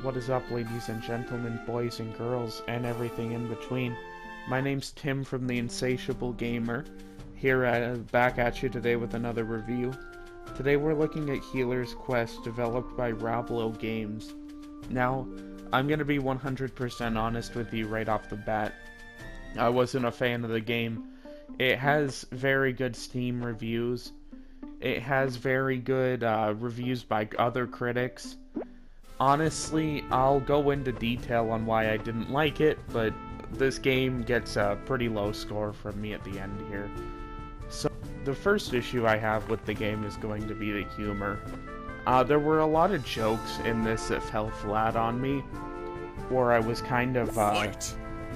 What is up, ladies and gentlemen, boys and girls, and everything in between? My name's Tim from The Insatiable Gamer, back at you today with another review. Today we're looking at Healer's Quest, developed by Roblo Games. Now, I'm gonna be 100% honest with you right off the bat. I wasn't a fan of the game. It has very good Steam reviews. It has very good reviews by other critics. Honestly, I'll go into detail on why I didn't like it, but this game gets a pretty low score from me at the end here. So, the first issue I have with the game is going to be the humor. There were a lot of jokes in this that fell flat on me, where I was kind of,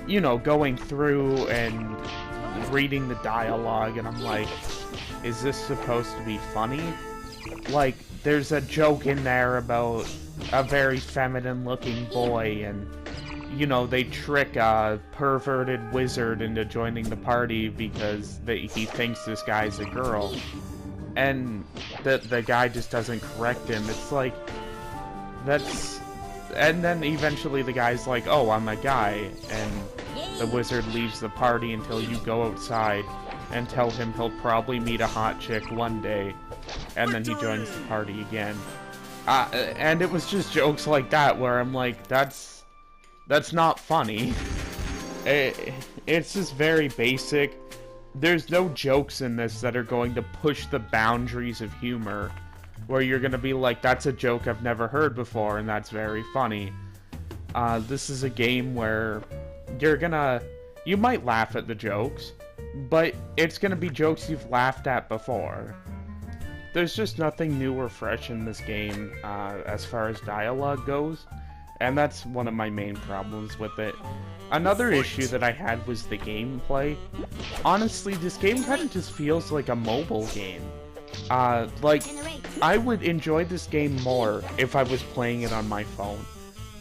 you know, going through and reading the dialogue, and I'm like, is this supposed to be funny? Like, there's a joke in there about a very feminine-looking boy, and, you know, they trick a perverted wizard into joining the party because he thinks this guy's a girl. And the guy just doesn't correct him. It's like, that's... And then eventually the guy's like, oh, I'm a guy, and the wizard leaves the party until you go outside and tell him he'll probably meet a hot chick one day, and then he joins the party again. And it was just jokes like that where I'm like, that's not funny. It's just very basic. There's no jokes in this that are going to push the boundaries of humor, where you're gonna be like, that's a joke I've never heard before, and that's very funny. This is a game where you might laugh at the jokes, but it's gonna be jokes you've laughed at before. There's just nothing new or fresh in this game as far as dialogue goes, and that's one of my main problems with it. Another issue that I had was the gameplay. Honestly, this game kind of just feels like a mobile game. Like, I would enjoy this game more if I was playing it on my phone.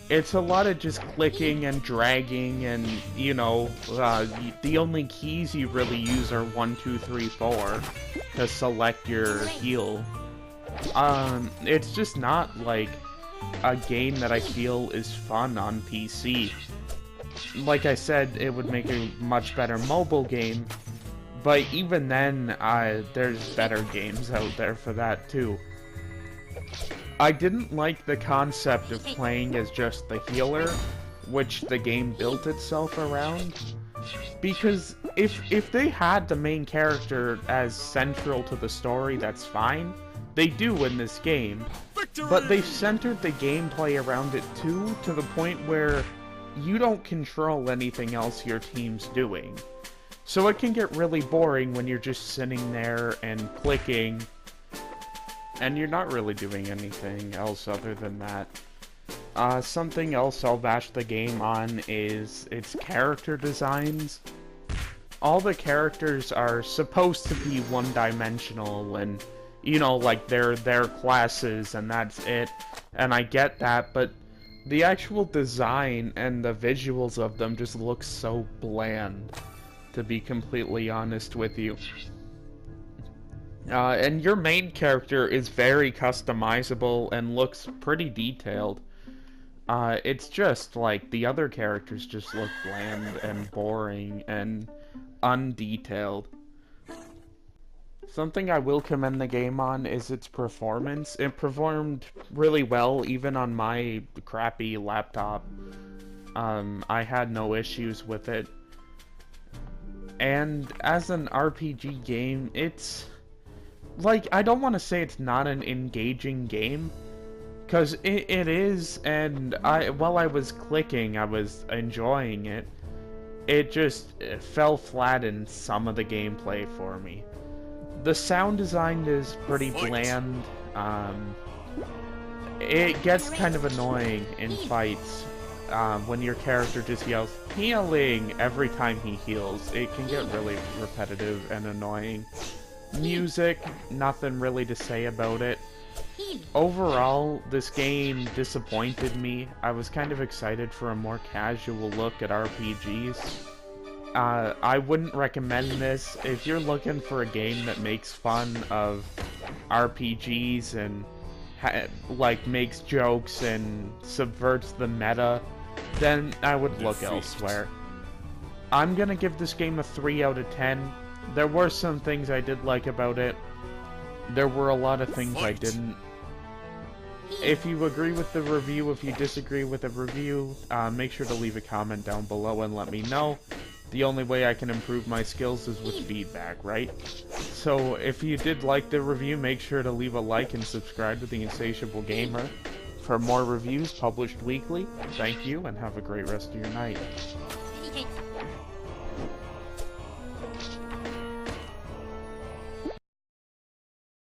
It's a lot of just clicking and dragging, and, you know, the only keys you really use are 1, 2, 3, 4 to select your heal. It's just not, like, a game that I feel is fun on PC. Like I said, it would make a much better mobile game, but even then, there's better games out there for that, too. I didn't like the concept of playing as just the healer, which the game built itself around, because if they had the main character as central to the story, that's fine. They do in this game, but they've centered the gameplay around it too, to the point where you don't control anything else your team's doing. So it can get really boring when you're just sitting there and clicking, and you're not really doing anything else other than that. Something else I'll bash the game on is its character designs. All the characters are supposed to be one-dimensional, and, you know, like, they're their classes, and that's it. And I get that, but the actual design and the visuals of them just look so bland, to be completely honest with you. And your main character is very customizable and looks pretty detailed. It's just, like, the other characters just look bland and boring and undetailed. Something I will commend the game on is its performance. It performed really well, even on my crappy laptop. I had no issues with it. And as an RPG game, it's... like, I don't want to say it's not an engaging game, because it is, and while I was clicking, I was enjoying it. It just fell flat in some of the gameplay for me. The sound design is pretty bland. It gets kind of annoying in fights when your character just yells, "Healing!" every time he heals. It can get really repetitive and annoying. Music, nothing really to say about it. Overall, this game disappointed me. I was kind of excited for a more casual look at RPGs. I wouldn't recommend this. If you're looking for a game that makes fun of RPGs and like makes jokes and subverts the meta, then I would look elsewhere. I'm gonna give this game a 3 out of 10. There were some things I did like about it. There were a lot of things I didn't. If you agree with the review, if you disagree with the review, make sure to leave a comment down below and let me know. The only way I can improve my skills is with feedback, right? So if you did like the review, make sure to leave a like and subscribe to The Insatiable Gamer for more reviews published weekly. Thank you, and have a great rest of your night.